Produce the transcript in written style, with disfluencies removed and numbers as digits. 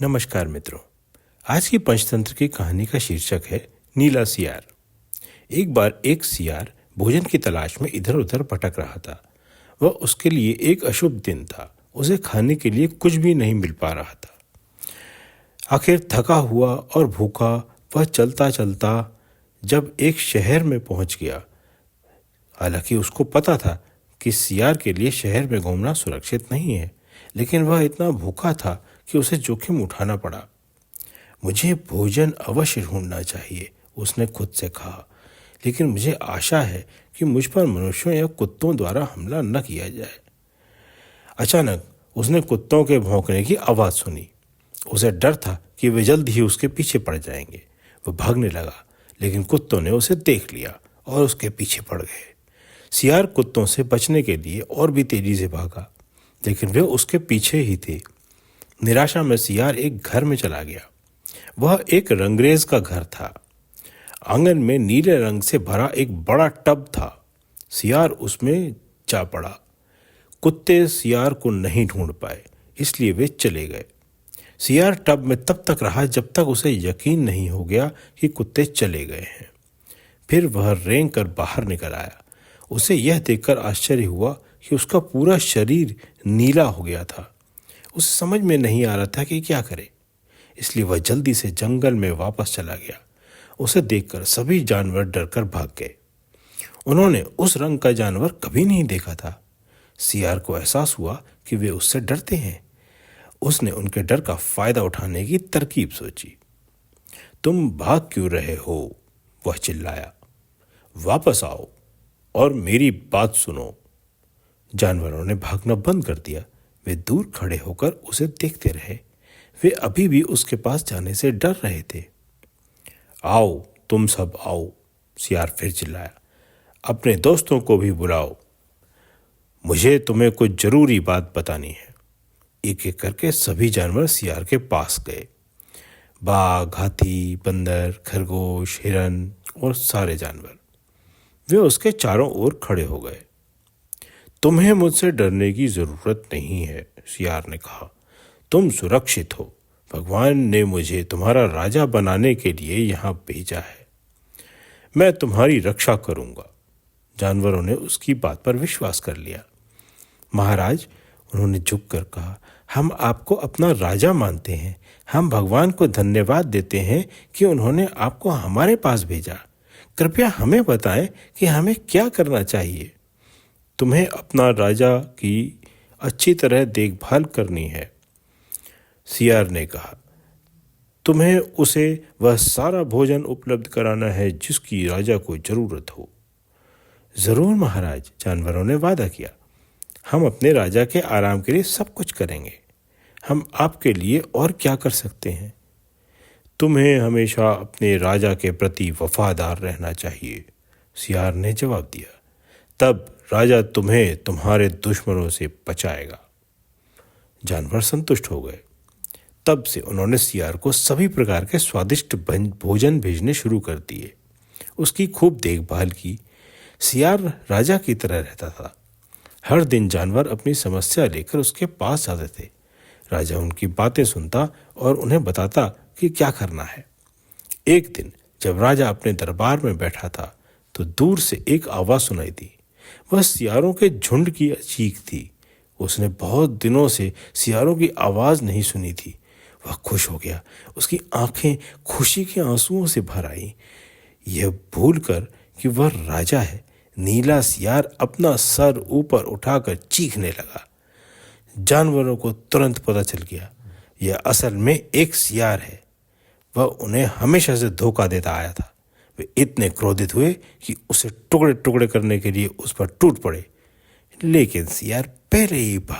नमस्कार मित्रों। आज की पंचतंत्र की कहानी का शीर्षक है नीला सियार। एक बार एक सियार भोजन की तलाश में इधर उधर भटक रहा था। वह उसके लिए एक अशुभ दिन था। उसे खाने के लिए कुछ भी नहीं मिल पा रहा था। आखिर थका हुआ और भूखा वह चलता चलता जब एक शहर में पहुंच गया। हालांकि उसको पता था कि सियार के लिए शहर में घूमना सुरक्षित नहीं है, लेकिन वह इतना भूखा था कि उसे जोखिम उठाना पड़ा। मुझे भोजन अवश्य ढूंढना चाहिए, उसने खुद से कहा, लेकिन मुझे आशा है कि मुझ पर मनुष्यों या कुत्तों द्वारा हमला न किया जाए। अचानक उसने कुत्तों के भौंकने की आवाज़ सुनी। उसे डर था कि वे जल्द ही उसके पीछे पड़ जाएंगे। वह भागने लगा, लेकिन कुत्तों ने उसे देख लिया और उसके पीछे पड़ गए। सियार कुत्तों से बचने के लिए और भी तेजी से भागा, लेकिन वे उसके पीछे ही थे। निराशा में सियार एक घर में चला गया। वह एक रंगरेज का घर था। आंगन में नीले रंग से भरा एक बड़ा टब था। सियार उसमें जा पड़ा। कुत्ते सियार को नहीं ढूंढ पाए, इसलिए वे चले गए। सियार टब में तब तक रहा जब तक उसे यकीन नहीं हो गया कि कुत्ते चले गए हैं। फिर वह रेंग कर बाहर निकल आया। उसे यह देखकर आश्चर्य हुआ कि उसका पूरा शरीर नीला हो गया था। उसे समझ में नहीं आ रहा था कि क्या करे, इसलिए वह जल्दी से जंगल में वापस चला गया। उसे देखकर सभी जानवर डरकर भाग गए। उन्होंने उस रंग का जानवर कभी नहीं देखा था। सियार को एहसास हुआ कि वे उससे डरते हैं। उसने उनके डर का फायदा उठाने की तरकीब सोची। तुम भाग क्यों रहे हो? वह चिल्लाया। वापस आओ और मेरी बात सुनो। जानवरों ने भागना बंद कर दिया। वे दूर खड़े होकर उसे देखते रहे। वे अभी भी उसके पास जाने से डर रहे थे। आओ, तुम सब आओ, सियार फिर चिल्लाया। अपने दोस्तों को भी बुलाओ, मुझे तुम्हें कुछ जरूरी बात बतानी है। एक एक करके सभी जानवर सियार के पास गए। बाघ, हाथी, बंदर, खरगोश, हिरन और सारे जानवर वे उसके चारों ओर खड़े हो गए। तुम्हें मुझसे डरने की जरूरत नहीं है, सियार ने कहा। तुम सुरक्षित हो। भगवान ने मुझे तुम्हारा राजा बनाने के लिए यहाँ भेजा है। मैं तुम्हारी रक्षा करूंगा। जानवरों ने उसकी बात पर विश्वास कर लिया। महाराज, उन्होंने झुककर कहा, हम आपको अपना राजा मानते हैं। हम भगवान को धन्यवाद देते हैं कि उन्होंने आपको हमारे पास भेजा। कृपया हमें बताएं कि हमें क्या करना चाहिए। तुम्हें अपना राजा की अच्छी तरह देखभाल करनी है, सियार ने कहा। तुम्हें उसे वह सारा भोजन उपलब्ध कराना है जिसकी राजा को जरूरत हो। जरूर महाराज, जानवरों ने वादा किया। हम अपने राजा के आराम के लिए सब कुछ करेंगे। हम आपके लिए और क्या कर सकते हैं? तुम्हें हमेशा अपने राजा के प्रति वफादार रहना चाहिए, सियार ने जवाब दिया। तब राजा तुम्हें तुम्हारे दुश्मनों से बचाएगा। जानवर संतुष्ट हो गए। तब से उन्होंने सियार को सभी प्रकार के स्वादिष्ट भोजन भेजने शुरू कर दिए। उसकी खूब देखभाल की। सियार राजा की तरह रहता था। हर दिन जानवर अपनी समस्या लेकर उसके पास जाते थे। राजा उनकी बातें सुनता और उन्हें बताता कि क्या करना है। एक दिन जब राजा अपने दरबार में बैठा था तो दूर से एक आवाज सुनाई दी। वह सियारों के झुंड की चीख थी। उसने बहुत दिनों से सियारों की आवाज नहीं सुनी थी। वह खुश हो गया। उसकी आंखें खुशी के आंसुओं से भर आईं। यह भूलकर कि वह राजा है, नीला सियार अपना सर ऊपर उठाकर चीखने लगा। जानवरों को तुरंत पता चल गया, यह असल में एक सियार है। वह उन्हें हमेशा से धोखा देता आया था। वे इतने क्रोधित हुए कि उसे टुकड़े टुकड़े करने के लिए उस पर टूट पड़े, लेकिन सियार पहले ही भाग